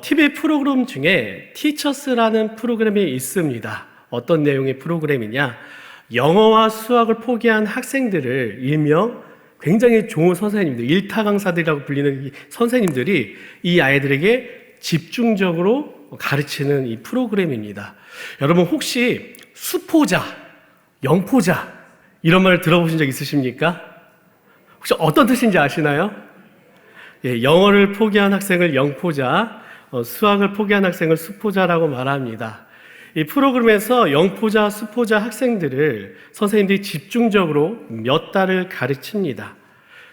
TV 프로그램 중에 티처스라는 프로그램이 있습니다. 어떤 내용의 프로그램이냐? 영어와 수학을 포기한 학생들을 일명 굉장히 좋은 선생님들, 일타 강사들이라고 불리는 이 선생님들이 이 아이들에게 집중적으로 가르치는 이 프로그램입니다. 여러분 혹시 수포자, 영포자 이런 말 들어보신 적 있으십니까? 혹시 어떤 뜻인지 아시나요? 예, 영어를 포기한 학생을 영포자, 수학을 포기한 학생을 수포자라고 말합니다. 이 프로그램에서 영포자, 수포자 학생들을 선생님들이 집중적으로 몇 달을 가르칩니다.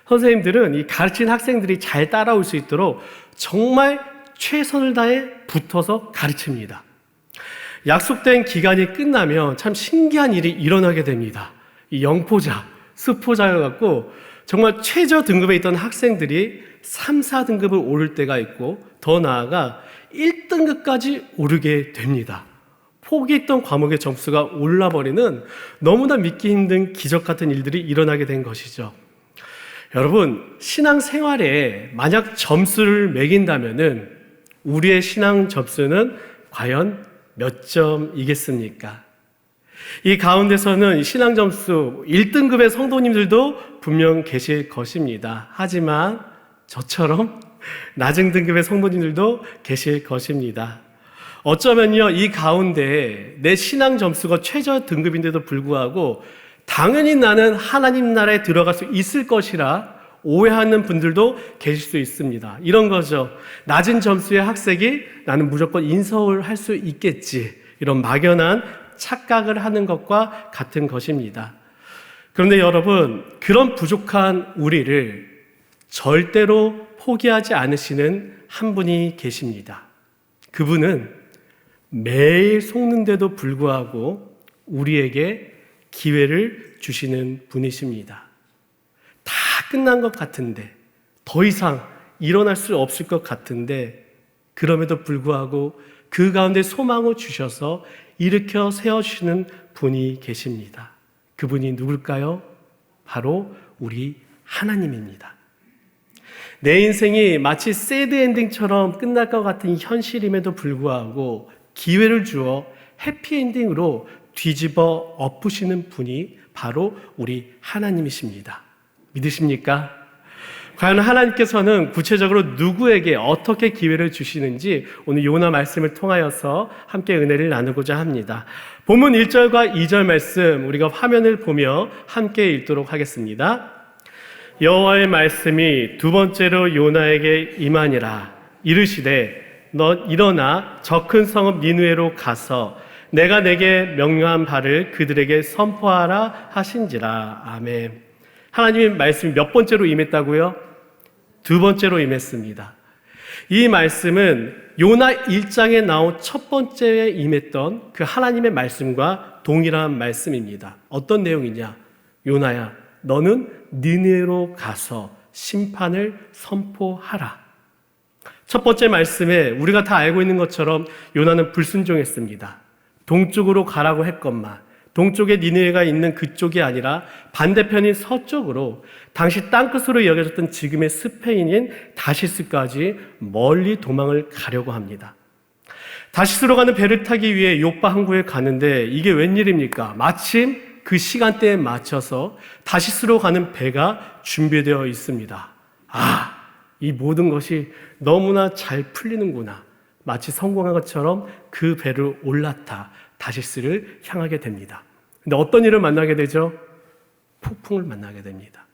선생님들은 이 가르친 학생들이 잘 따라올 수 있도록 정말 최선을 다해 붙어서 가르칩니다. 약속된 기간이 끝나면 참 신기한 일이 일어나게 됩니다. 이 영포자, 수포자여갖고 정말 최저 등급에 있던 학생들이 3, 4등급을 오를 때가 있고 더 나아가 1등급까지 오르게 됩니다. 포기했던 과목의 점수가 올라버리는 너무나 믿기 힘든 기적 같은 일들이 일어나게 된 것이죠. 여러분, 신앙생활에 만약 점수를 매긴다면은 우리의 신앙 점수는 과연 몇 점이겠습니까? 이 가운데서는 신앙 점수 1등급의 성도님들도 분명 계실 것입니다. 하지만 저처럼 낮은 등급의 성도님들도 계실 것입니다. 어쩌면요, 이 가운데 내 신앙 점수가 최저 등급인데도 불구하고 당연히 나는 하나님 나라에 들어갈 수 있을 것이라 오해하는 분들도 계실 수 있습니다. 이런 거죠. 낮은 점수의 학생이 나는 무조건 인서울 할 수 있겠지. 이런 막연한 착각을 하는 것과 같은 것입니다. 그런데 여러분, 그런 부족한 우리를 절대로 포기하지 않으시는 한 분이 계십니다. 그분은 매일 속는데도 불구하고 우리에게 기회를 주시는 분이십니다. 다 끝난 것 같은데, 더 이상 일어날 수 없을 것 같은데, 그럼에도 불구하고 그 가운데 소망을 주셔서 일으켜 세워주시는 분이 계십니다. 그분이 누굴까요? 바로 우리 하나님입니다. 내 인생이 마치 새드 엔딩처럼 끝날 것 같은 현실임에도 불구하고 기회를 주어 해피엔딩으로 뒤집어 엎으시는 분이 바로 우리 하나님이십니다. 믿으십니까? 과연 하나님께서는 구체적으로 누구에게 어떻게 기회를 주시는지 오늘 요나 말씀을 통하여서 함께 은혜를 나누고자 합니다. 본문 1절과 2절 말씀 우리가 화면을 보며 함께 읽도록 하겠습니다. 여호와의 말씀이 두 번째로 요나에게 임하니라. 이르시되 너 일어나 저 큰 성읍 니느웨로 가서 내가 내게 명령한 바를 그들에게 선포하라 하신지라. 아멘. 하나님의 말씀이 몇 번째로 임했다고요? 두 번째로 임했습니다. 이 말씀은 요나 1장에 나온 첫 번째에 임했던 그 하나님의 말씀과 동일한 말씀입니다. 어떤 내용이냐? 요나야, 너는 니느웨로 가서 심판을 선포하라. 첫 번째 말씀에 우리가 다 알고 있는 것처럼 요나는 불순종했습니다. 동쪽으로 가라고 했건만 동쪽에 니느웨가 있는 그쪽이 아니라 반대편인 서쪽으로 당시 땅끝으로 여겨졌던 지금의 스페인인 다시스까지 멀리 도망을 가려고 합니다. 다시스로 가는 배를 타기 위해 요빠 항구에 가는데 이게 웬일입니까? 마침 그 시간대에 맞춰서 다시스로 가는 배가 준비되어 있습니다. 아, 이 모든 것이 너무나 잘 풀리는구나. 마치 성공한 것처럼 그 배를 올라타 다시스를 향하게 됩니다. 근데 어떤 일을 만나게 되죠? 폭풍을 만나게 됩니다.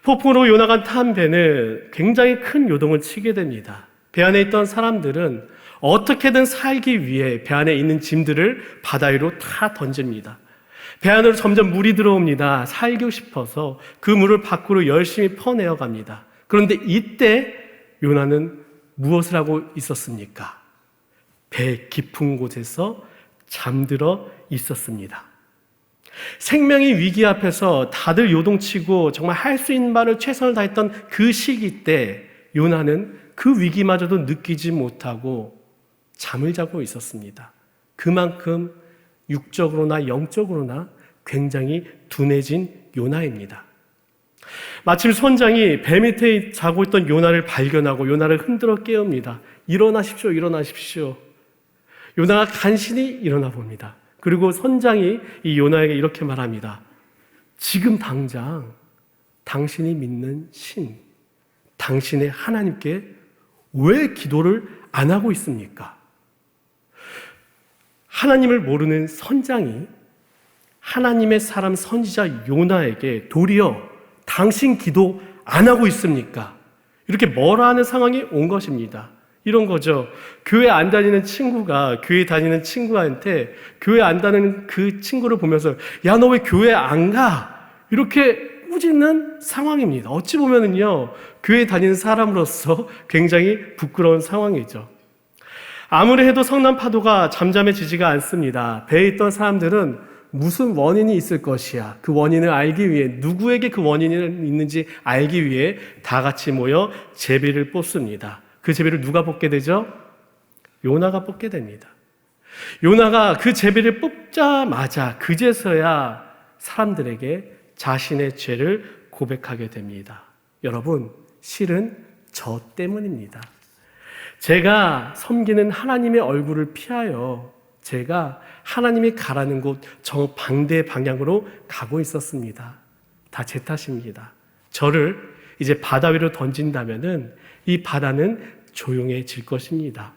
폭풍으로 요나가 탄 배는 굉장히 큰 요동을 치게 됩니다. 배 안에 있던 사람들은 어떻게든 살기 위해 배 안에 있는 짐들을 바다 위로 다 던집니다. 배 안으로 점점 물이 들어옵니다. 살고 싶어서 그 물을 밖으로 열심히 퍼내어 갑니다. 그런데 이때 요나는 무엇을 하고 있었습니까? 배 깊은 곳에서 잠들어 있었습니다. 생명의 위기 앞에서 다들 요동치고 정말 할 수 있는 말을 최선을 다했던 그 시기 때 요나는 그 위기마저도 느끼지 못하고 잠을 자고 있었습니다. 그만큼 육적으로나 영적으로나 굉장히 둔해진 요나입니다. 마침 선장이 배 밑에 자고 있던 요나를 발견하고 요나를 흔들어 깨웁니다. 일어나십시오, 일어나십시오. 요나가 간신히 일어나 봅니다. 그리고 선장이 이 요나에게 이렇게 말합니다. 지금 당장 당신이 믿는 신, 당신의 하나님께 왜 기도를 안 하고 있습니까? 하나님을 모르는 선장이 하나님의 사람 선지자 요나에게 도리어 당신 기도 안 하고 있습니까? 이렇게 뭐라 하는 상황이 온 것입니다. 이런 거죠. 교회 안 다니는 친구가 교회 다니는 친구한테 교회 안 다니는 그 친구를 보면서 야, 너 왜 교회 안 가? 이렇게 꾸짖는 상황입니다. 어찌 보면은요, 교회 다니는 사람으로서 굉장히 부끄러운 상황이죠. 아무리 해도 성난 파도가 잠잠해지지가 않습니다. 배에 있던 사람들은 무슨 원인이 있을 것이야. 그 원인을 알기 위해, 누구에게 그 원인이 있는지 알기 위해 다 같이 모여 제비를 뽑습니다. 그 제비를 누가 뽑게 되죠? 요나가 뽑게 됩니다. 요나가 그 제비를 뽑자마자 그제서야 사람들에게 자신의 죄를 고백하게 됩니다. 여러분, 실은 저 때문입니다. 제가 섬기는 하나님의 얼굴을 피하여 제가 하나님이 가라는 곳 정반대 방향으로 가고 있었습니다. 다 제 탓입니다. 저를 이제 바다 위로 던진다면은 이 바다는 조용해질 것입니다.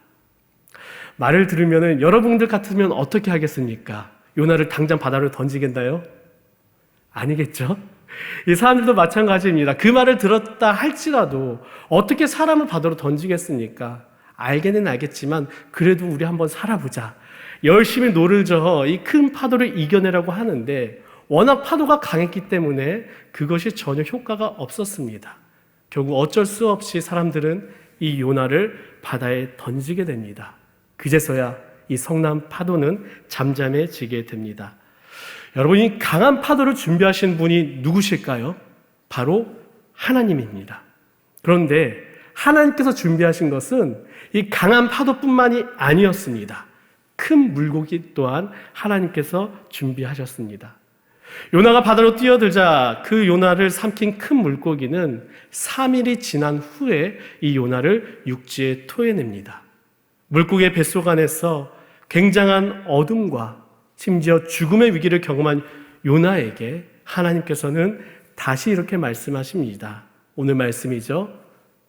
말을 들으면은 여러분들 같으면 어떻게 하겠습니까? 요나를 당장 바다로 던지겠나요? 아니겠죠? 이 사람들도 마찬가지입니다. 그 말을 들었다 할지라도 어떻게 사람을 바다로 던지겠습니까? 알게는 알겠지만 그래도 우리 한번 살아보자. 열심히 노를 저어 이 큰 파도를 이겨내라고 하는데 워낙 파도가 강했기 때문에 그것이 전혀 효과가 없었습니다. 결국 어쩔 수 없이 사람들은 이 요나를 바다에 던지게 됩니다. 그제서야 이 성난 파도는 잠잠해지게 됩니다. 여러분, 이 강한 파도를 준비하신 분이 누구실까요? 바로 하나님입니다. 그런데 하나님께서 준비하신 것은 이 강한 파도뿐만이 아니었습니다. 큰 물고기 또한 하나님께서 준비하셨습니다. 요나가 바다로 뛰어들자 그 요나를 삼킨 큰 물고기는 3일이 지난 후에 이 요나를 육지에 토해냅니다. 물고기의 뱃속 안에서 굉장한 어둠과 심지어 죽음의 위기를 경험한 요나에게 하나님께서는 다시 이렇게 말씀하십니다. 오늘 말씀이죠.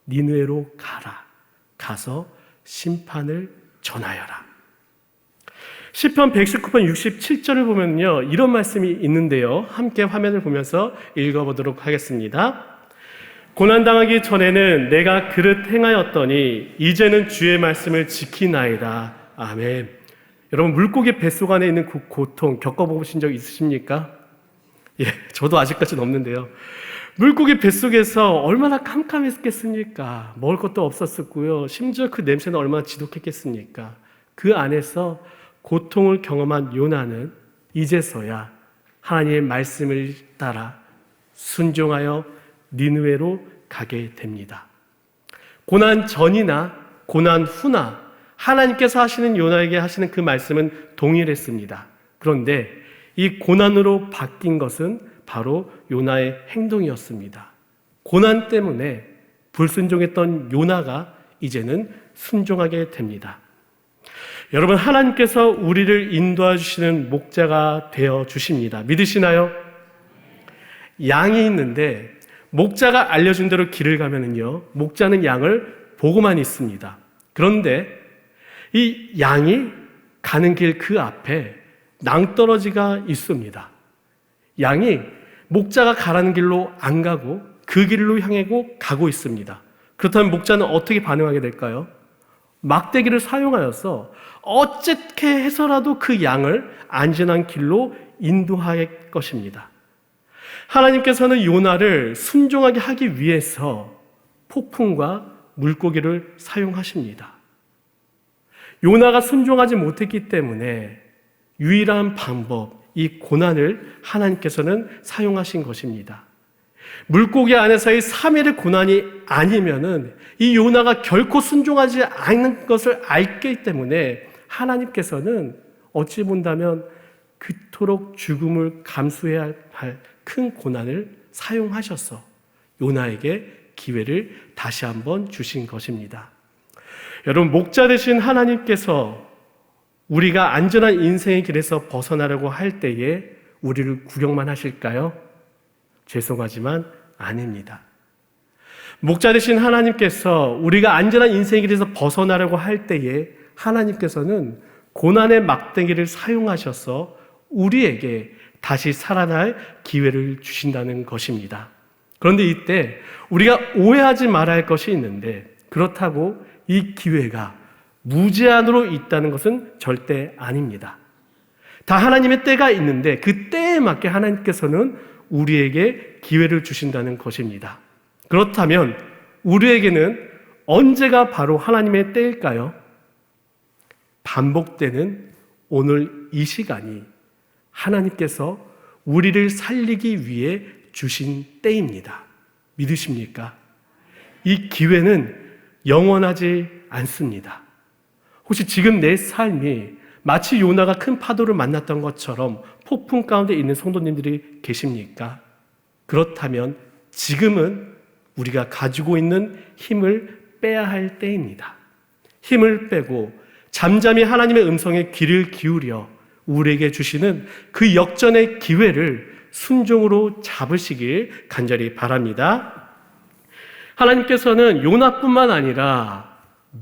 니느웨로 가라. 가서 심판을 전하여라. 시편 119편 67절을 보면요, 이런 말씀이 있는데요. 함께 화면을 보면서 읽어보도록 하겠습니다. 고난당하기 전에는 내가 그릇 행하였더니 이제는 주의 말씀을 지키나이다. 아멘. 여러분, 물고기 뱃속 안에 있는 그 고통 겪어보신 적 있으십니까? 예, 저도 아직까지는 없는데요. 물고기 뱃속에서 얼마나 캄캄했겠습니까? 먹을 것도 없었었고요. 심지어 그 냄새는 얼마나 지독했겠습니까? 그 안에서 고통을 경험한 요나는 이제서야 하나님의 말씀을 따라 순종하여 니느웨로 가게 됩니다. 고난 전이나 고난 후나 하나님께서 하시는 요나에게 하시는 그 말씀은 동일했습니다. 그런데 이 고난으로 바뀐 것은 바로 요나의 행동이었습니다. 고난 때문에 불순종했던 요나가 이제는 순종하게 됩니다. 여러분, 하나님께서 우리를 인도해 주시는 목자가 되어 주십니다. 믿으시나요? 양이 있는데 목자가 알려준 대로 길을 가면은요, 목자는 양을 보고만 있습니다. 그런데 이 양이 가는 길 그 앞에 낭떠러지가 있습니다. 양이 목자가 가라는 길로 안 가고 그 길로 향하고 가고 있습니다. 그렇다면 목자는 어떻게 반응하게 될까요? 막대기를 사용하여서 어떻게 해서라도 그 양을 안전한 길로 인도할 것입니다. 하나님께서는 요나를 순종하게 하기 위해서 폭풍과 물고기를 사용하십니다. 요나가 순종하지 못했기 때문에 유일한 방법, 이 고난을 하나님께서는 사용하신 것입니다. 물고기 안에서의 3일의 고난이 아니면은 이 요나가 결코 순종하지 않는 것을 알기 때문에 하나님께서는 어찌 본다면 그토록 죽음을 감수해야 할 큰 고난을 사용하셔서 요나에게 기회를 다시 한번 주신 것입니다. 여러분, 목자 되신 하나님께서 우리가 안전한 인생의 길에서 벗어나려고 할 때에 우리를 구경만 하실까요? 죄송하지만 아닙니다. 목자 되신 하나님께서 우리가 안전한 인생의 길에서 벗어나려고 할 때에 하나님께서는 고난의 막대기를 사용하셔서 우리에게 다시 살아날 기회를 주신다는 것입니다. 그런데 이때 우리가 오해하지 말아야 할 것이 있는데, 그렇다고 이 기회가 무제한으로 있다는 것은 절대 아닙니다. 다 하나님의 때가 있는데 그 때에 맞게 하나님께서는 우리에게 기회를 주신다는 것입니다. 그렇다면 우리에게는 언제가 바로 하나님의 때일까요? 반복되는 오늘 이 시간이 하나님께서 우리를 살리기 위해 주신 때입니다. 믿으십니까? 이 기회는 영원하지 않습니다. 혹시 지금 내 삶이 마치 요나가 큰 파도를 만났던 것처럼 폭풍 가운데 있는 성도님들이 계십니까? 그렇다면 지금은 우리가 가지고 있는 힘을 빼야 할 때입니다. 힘을 빼고 잠잠히 하나님의 음성에 귀를 기울여 우리에게 주시는 그 역전의 기회를 순종으로 잡으시길 간절히 바랍니다. 하나님께서는 요나뿐만 아니라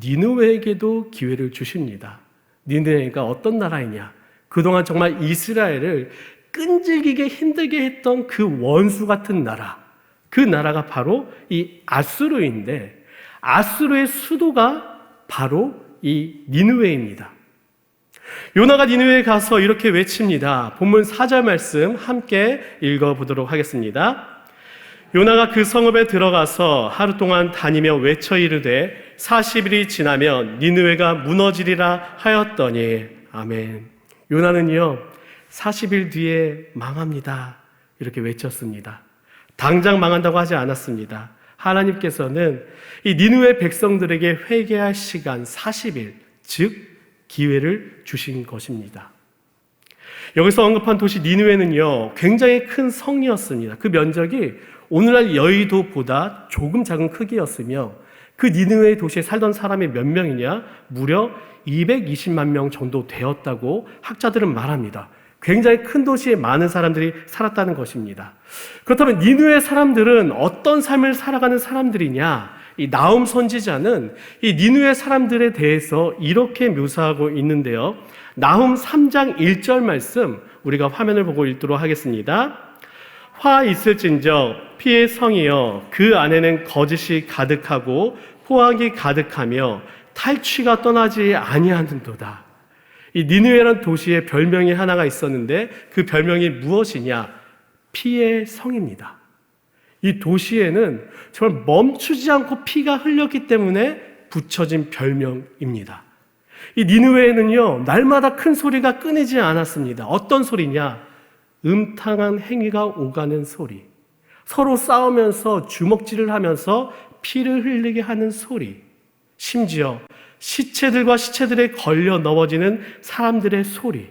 니느웨에게도 기회를 주십니다. 니느웨가 어떤 나라이냐? 그동안 정말 이스라엘을 끈질기게 힘들게 했던 그 원수 같은 나라, 그 나라가 바로 이 아수르인데, 아수르의 수도가 바로 이 니느웨입니다. 요나가 니느웨에 가서 이렇게 외칩니다. 본문 4절 말씀 함께 읽어보도록 하겠습니다. 요나가 그 성읍에 들어가서 하루 동안 다니며 외쳐 이르되 40일이 지나면 니느웨가 무너지리라 하였더니, 아멘. 요나는요 40일 뒤에 망합니다 이렇게 외쳤습니다. 당장 망한다고 하지 않았습니다. 하나님께서는 이 니느웨 백성들에게 회개할 시간 40일, 즉 기회를 주신 것입니다. 여기서 언급한 도시 니느웨는요 굉장히 큰 성이었습니다. 그 면적이 오늘날 여의도보다 조금 작은 크기였으며, 그 니느웨 도시에 살던 사람이 몇 명이냐? 무려 220만 명 정도 되었다고 학자들은 말합니다. 굉장히 큰 도시에 많은 사람들이 살았다는 것입니다. 그렇다면 니느웨 사람들은 어떤 삶을 살아가는 사람들이냐? 이 나훔 선지자는 이 니느웨 사람들에 대해서 이렇게 묘사하고 있는데요. 나훔 3장 1절 말씀 우리가 화면을 보고 읽도록 하겠습니다. 화 있을진저 피의 성이여 그 안에는 거짓이 가득하고 포악이 가득하며 탈취가 떠나지 아니하는도다. 이 니느웨라는 도시에 별명이 하나가 있었는데 그 별명이 무엇이냐? 피의 성입니다. 이 도시에는 정말 멈추지 않고 피가 흘렸기 때문에 붙여진 별명입니다. 이 니느웨에는요 날마다 큰 소리가 끊이지 않았습니다. 어떤 소리냐? 음탕한 행위가 오가는 소리, 서로 싸우면서 주먹질을 하면서 피를 흘리게 하는 소리, 심지어 시체들과 시체들에 걸려 넘어지는 사람들의 소리,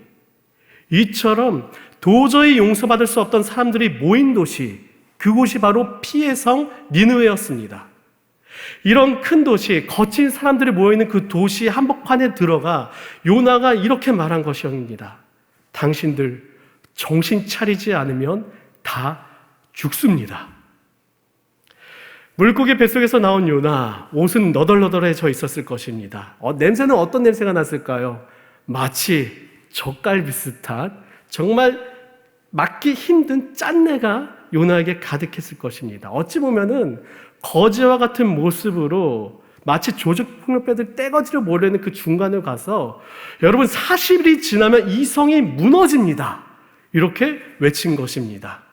이처럼 도저히 용서받을 수 없던 사람들이 모인 도시, 그곳이 바로 피의 성 니느웨였습니다. 이런 큰 도시, 거친 사람들이 모여있는 그 도시 한복판에 들어가 요나가 이렇게 말한 것입니다. 당신들 정신 차리지 않으면 다 죽습니다. 물고기 뱃속에서 나온 요나, 옷은 너덜너덜해져 있었을 것입니다. 냄새는 어떤 냄새가 났을까요? 마치 젓갈 비슷한 정말 맡기 힘든 짠내가 요나에게 가득했을 것입니다. 어찌 보면은 거지와 같은 모습으로 마치 조직폭력배들 떼거지로 몰려있는 그 중간을 가서 여러분 40일이 지나면 이 성이 무너집니다 이렇게 외친 것입니다.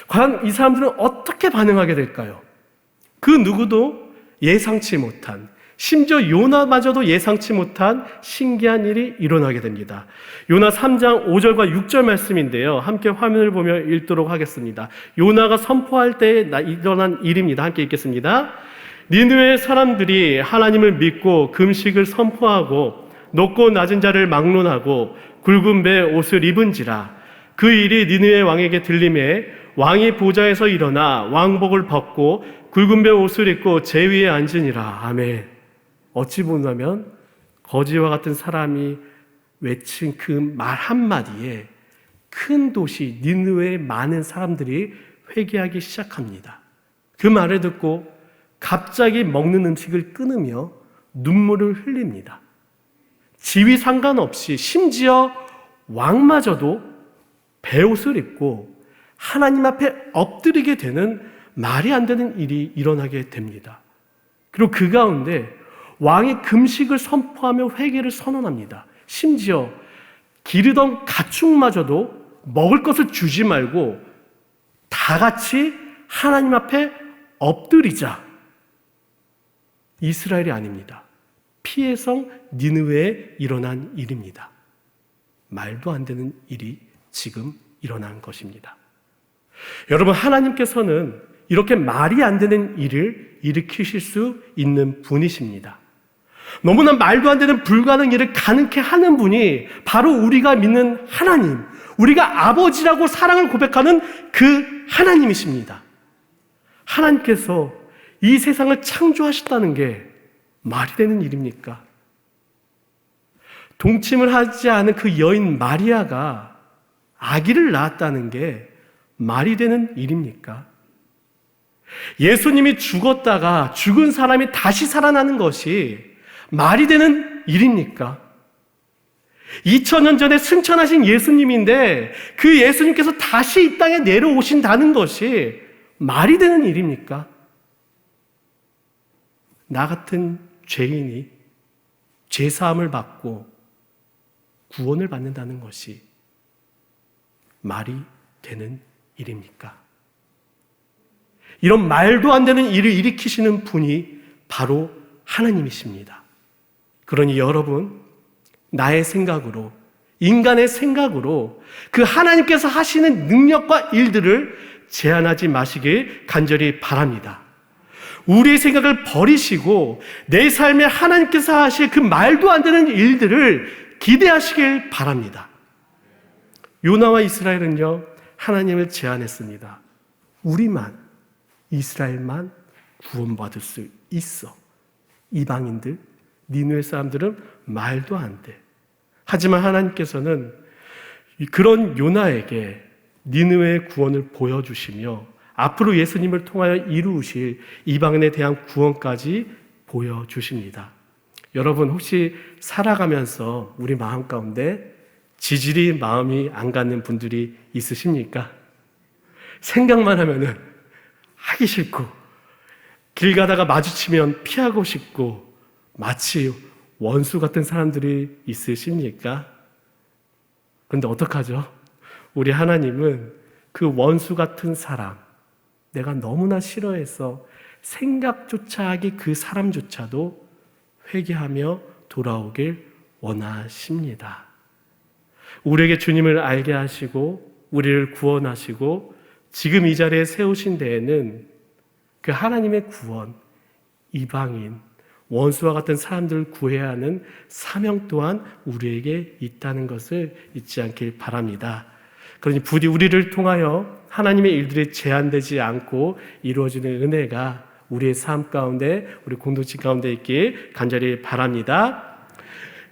과연 이 사람들은 어떻게 반응하게 될까요? 그 누구도 예상치 못한, 심지어 요나마저도 예상치 못한 신기한 일이 일어나게 됩니다. 요나 3장 5절과 6절 말씀인데요. 함께 화면을 보며 읽도록 하겠습니다. 요나가 선포할 때 일어난 일입니다. 함께 읽겠습니다. 니느웨 사람들이 하나님을 믿고 금식을 선포하고 높고 낮은 자를 막론하고 굵은 배 옷을 입은지라. 그 일이 니느웨 왕에게 들림에 왕이 보좌에서 일어나 왕복을 벗고 굵은 배 옷을 입고 제 위에 앉으니라. 아멘. 어찌 보면 거지와 같은 사람이 외친 그 말 한마디에 큰 도시 니느웨의 많은 사람들이 회개하기 시작합니다. 그 말을 듣고 갑자기 먹는 음식을 끊으며 눈물을 흘립니다. 지위 상관없이 심지어 왕마저도 베옷을 입고 하나님 앞에 엎드리게 되는 말이 안 되는 일이 일어나게 됩니다. 그리고 그 가운데 왕이 금식을 선포하며 회개를 선언합니다. 심지어 기르던 가축마저도 먹을 것을 주지 말고 다 같이 하나님 앞에 엎드리자. 이스라엘이 아닙니다. 피해성 니느웨에 일어난 일입니다. 말도 안 되는 일이 지금 일어난 것입니다. 여러분, 하나님께서는 이렇게 말이 안 되는 일을 일으키실 수 있는 분이십니다. 너무나 말도 안 되는 불가능한 일을 가능케 하는 분이 바로 우리가 믿는 하나님, 우리가 아버지라고 사랑을 고백하는 그 하나님이십니다. 하나님께서 이 세상을 창조하셨다는 게 말이 되는 일입니까? 동침을 하지 않은 그 여인 마리아가 아기를 낳았다는 게 말이 되는 일입니까? 예수님이 죽었다가 죽은 사람이 다시 살아나는 것이 말이 되는 일입니까? 2000년 전에 승천하신 예수님인데 그 예수님께서 다시 이 땅에 내려오신다는 것이 말이 되는 일입니까? 나 같은 죄인이 죄사함을 받고 구원을 받는다는 것이 말이 되는 일입니까? 이런 말도 안 되는 일을 일으키시는 분이 바로 하나님이십니다. 그러니 여러분, 나의 생각으로, 인간의 생각으로 그 하나님께서 하시는 능력과 일들을 제한하지 마시길 간절히 바랍니다. 우리의 생각을 버리시고 내 삶에 하나님께서 하실 그 말도 안 되는 일들을 기대하시길 바랍니다. 요나와 이스라엘은요, 하나님을 제안했습니다. 우리만, 이스라엘만 구원받을 수 있어. 이방인들, 니느웨 사람들은 말도 안 돼. 하지만 하나님께서는 그런 요나에게 니느웨의 구원을 보여주시며 앞으로 예수님을 통하여 이루실 이방인에 대한 구원까지 보여주십니다. 여러분, 혹시 살아가면서 우리 마음 가운데 지질이 마음이 안 가는 분들이 있으십니까? 생각만 하면은 하기 싫고, 길 가다가 마주치면 피하고 싶고, 마치 원수 같은 사람들이 있으십니까? 그런데 어떡하죠? 우리 하나님은 그 원수 같은 사람, 내가 너무나 싫어해서 생각조차 하기 그 사람조차도 회개하며 돌아오길 원하십니다. 우리에게 주님을 알게 하시고 우리를 구원하시고 지금 이 자리에 세우신 데에는 그 하나님의 구원, 이방인, 원수와 같은 사람들을 구해야 하는 사명 또한 우리에게 있다는 것을 잊지 않길 바랍니다. 그러니 부디 우리를 통하여 하나님의 일들이 제한되지 않고 이루어지는 은혜가 우리의 삶 가운데, 우리 공동체 가운데 있길 간절히 바랍니다.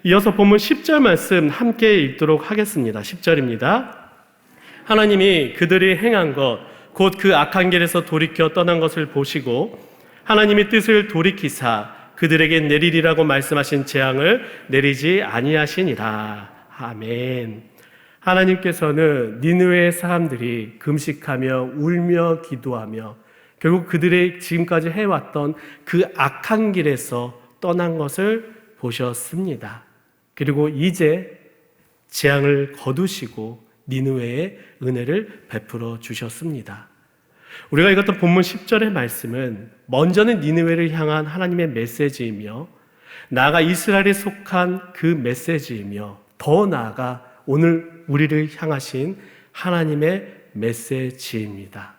이어서 본문 10절 말씀 함께 읽도록 하겠습니다. 10절입니다. 하나님이 그들이 행한 것, 곧 그 악한 길에서 돌이켜 떠난 것을 보시고 하나님의 뜻을 돌이키사 그들에게 내리리라고 말씀하신 재앙을 내리지 아니하시니라. 아멘. 하나님께서는 니느웨의 사람들이 금식하며 울며 기도하며 결국 그들의 지금까지 해왔던 그 악한 길에서 떠난 것을 보셨습니다. 그리고 이제 재앙을 거두시고 니느웨의 은혜를 베풀어 주셨습니다. 우리가 읽었던 본문 10절의 말씀은 먼저는 니느웨를 향한 하나님의 메시지이며 나아가 이스라엘에 속한 그 메시지이며 더 나아가 오늘 우리를 향하신 하나님의 메시지입니다.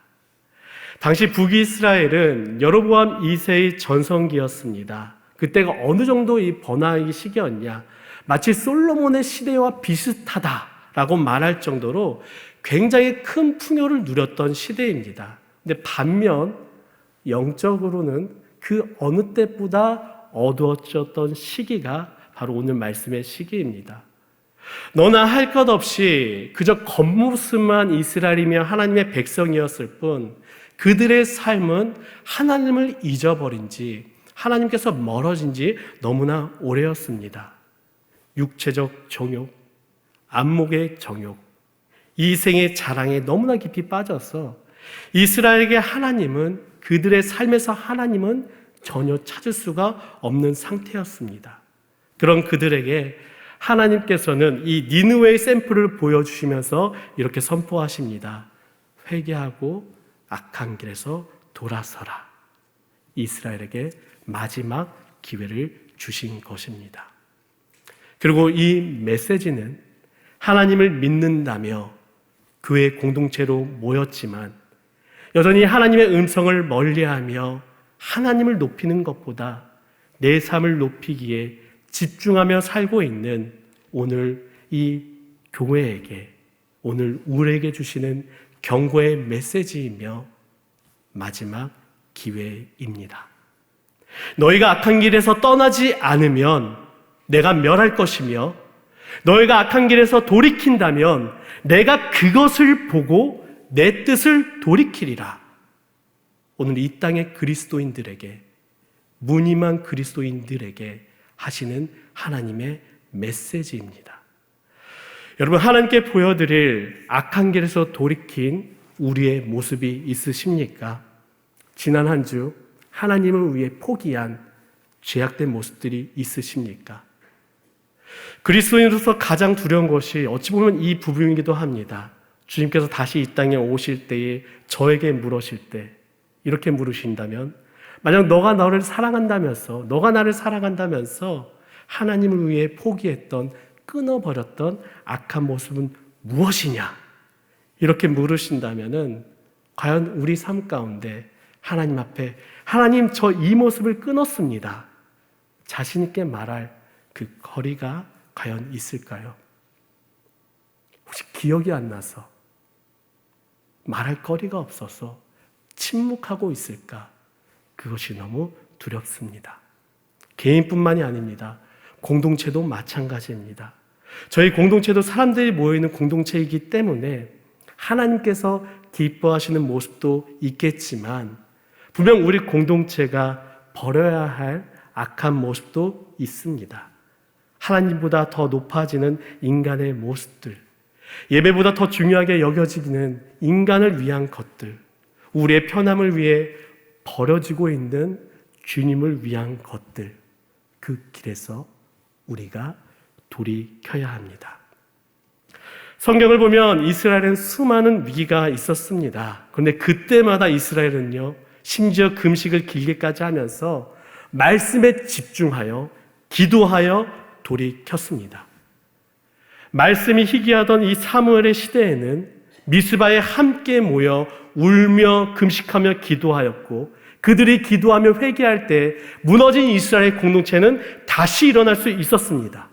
당시 북이스라엘은 여로보암 2세의 전성기였습니다. 그때가 어느 정도 이 번화의 시기였냐, 마치 솔로몬의 시대와 비슷하다라고 말할 정도로 굉장히 큰 풍요를 누렸던 시대입니다. 근데 반면 영적으로는 그 어느 때보다 어두워졌던 시기가 바로 오늘 말씀의 시기입니다. 너나 할 것 없이 그저 겉모습만 이스라엘이며 하나님의 백성이었을 뿐 그들의 삶은 하나님을 잊어버린 지, 하나님께서 멀어진 지 너무나 오래였습니다. 육체적 정욕, 안목의 정욕, 이생의 자랑에 너무나 깊이 빠져서 이스라엘에게 하나님은, 그들의 삶에서 하나님은 전혀 찾을 수가 없는 상태였습니다. 그런 그들에게 하나님께서는 이 니느웨의 샘플을 보여주시면서 이렇게 선포하십니다. 회개하고 악한 길에서 돌아서라. 이스라엘에게 마지막 기회를 주신 것입니다. 그리고 이 메시지는 하나님을 믿는다며 교회 공동체로 모였지만 여전히 하나님의 음성을 멀리하며 하나님을 높이는 것보다 내 삶을 높이기에 집중하며 살고 있는 오늘 이 교회에게, 오늘 우리에게 주시는 경고의 메시지이며 마지막 기회입니다. 너희가 악한 길에서 떠나지 않으면 내가 멸할 것이며 너희가 악한 길에서 돌이킨다면 내가 그것을 보고 내 뜻을 돌이키리라. 오늘 이 땅의 그리스도인들에게, 무늬만 그리스도인들에게 하시는 하나님의 메시지입니다. 여러분, 하나님께 보여드릴 악한 길에서 돌이킨 우리의 모습이 있으십니까? 지난 한 주 하나님을 위해 포기한 죄악된 모습들이 있으십니까? 그리스도인으로서 가장 두려운 것이 어찌 보면 이 부분이기도 합니다. 주님께서 다시 이 땅에 오실 때에 저에게 물으실 때 이렇게 물으신다면, 만약 너가 나를 사랑한다면서 하나님을 위해 포기했던, 끊어버렸던 악한 모습은 무엇이냐? 이렇게 물으신다면은 과연 우리 삶 가운데 하나님 앞에, 하나님 저 이 모습을 끊었습니다, 자신 있게 말할 그 거리가 과연 있을까요? 혹시 기억이 안 나서, 말할 거리가 없어서 침묵하고 있을까? 그것이 너무 두렵습니다. 개인뿐만이 아닙니다. 공동체도 마찬가지입니다. 저희 공동체도 사람들이 모여있는 공동체이기 때문에 하나님께서 기뻐하시는 모습도 있겠지만 분명 우리 공동체가 버려야 할 악한 모습도 있습니다. 하나님보다 더 높아지는 인간의 모습들, 예배보다 더 중요하게 여겨지는 인간을 위한 것들, 우리의 편함을 위해 버려지고 있는 주님을 위한 것들, 그 길에서 우리가 돌이켜야 합니다. 성경을 보면 이스라엘은 수많은 위기가 있었습니다. 그런데 그때마다 이스라엘은요, 심지어 금식을 길게까지 하면서 말씀에 집중하여 기도하여 돌이켰습니다. 말씀이 희귀하던 이 사무엘의 시대에는 미스바에 함께 모여 울며 금식하며 기도하였고, 그들이 기도하며 회개할 때 무너진 이스라엘 공동체는 다시 일어날 수 있었습니다.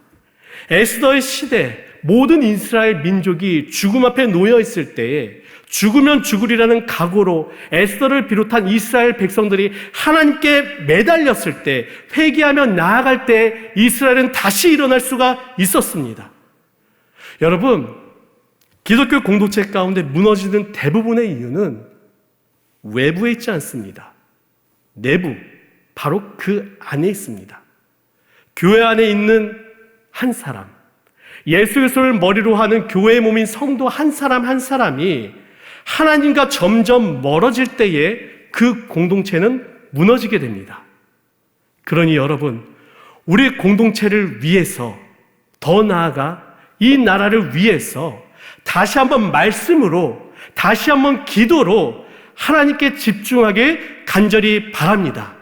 에스더의 시대, 모든 이스라엘 민족이 죽음 앞에 놓여 있을 때에 죽으면 죽으리라는 각오로 에스더를 비롯한 이스라엘 백성들이 하나님께 매달렸을 때, 회개하며 나아갈 때 이스라엘은 다시 일어날 수가 있었습니다. 여러분, 기독교 공동체 가운데 무너지는 대부분의 이유는 외부에 있지 않습니다. 내부, 바로 그 안에 있습니다. 교회 안에 있는 한 사람, 예수 그리스도를 머리로 하는 교회의 몸인 성도 한 사람 한 사람이 하나님과 점점 멀어질 때에 그 공동체는 무너지게 됩니다. 그러니 여러분, 우리 공동체를 위해서, 더 나아가 이 나라를 위해서 다시 한번 말씀으로, 다시 한번 기도로 하나님께 집중하게 간절히 바랍니다.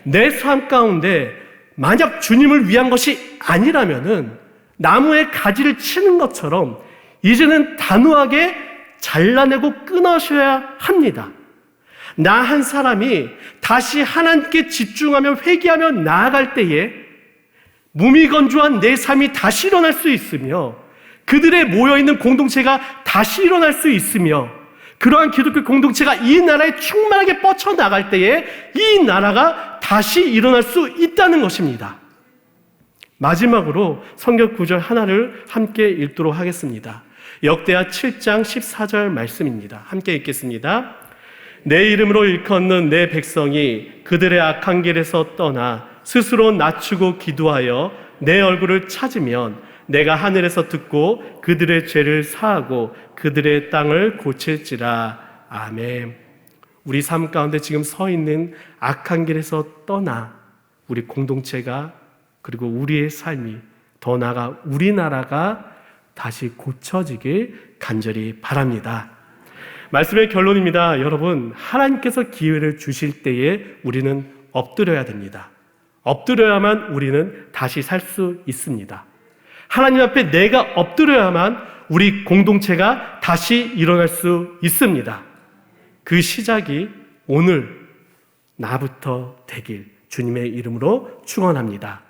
내 삶 가운데 만약 주님을 위한 것이 아니라면은 나무에 가지를 치는 것처럼 이제는 단호하게 잘라내고 끊으셔야 합니다. 나 한 사람이 다시 하나님께 집중하며 회개하며 나아갈 때에 무미건조한 내 삶이 다시 일어날 수 있으며 그들의 모여있는 공동체가 다시 일어날 수 있으며, 그러한 기독교 공동체가 이 나라에 충만하게 뻗쳐나갈 때에 이 나라가 다시 일어날 수 있다는 것입니다. 마지막으로 성경 구절 하나를 함께 읽도록 하겠습니다. 역대하 7장 14절 말씀입니다. 함께 읽겠습니다. 내 이름으로 일컫는 내 백성이 그들의 악한 길에서 떠나 스스로 낮추고 기도하여 내 얼굴을 찾으면 내가 하늘에서 듣고 그들의 죄를 사하고 그들의 땅을 고칠지라. 아멘. 우리 삶 가운데 지금 서 있는 악한 길에서 떠나 우리 공동체가, 그리고 우리의 삶이, 더 나아가 우리나라가 다시 고쳐지길 간절히 바랍니다. 말씀의 결론입니다. 여러분, 하나님께서 기회를 주실 때에 우리는 엎드려야 됩니다. 엎드려야만 우리는 다시 살 수 있습니다. 하나님 앞에 내가 엎드려야만 우리 공동체가 다시 일어날 수 있습니다. 그 시작이 오늘 나부터 되길 주님의 이름으로 축원합니다.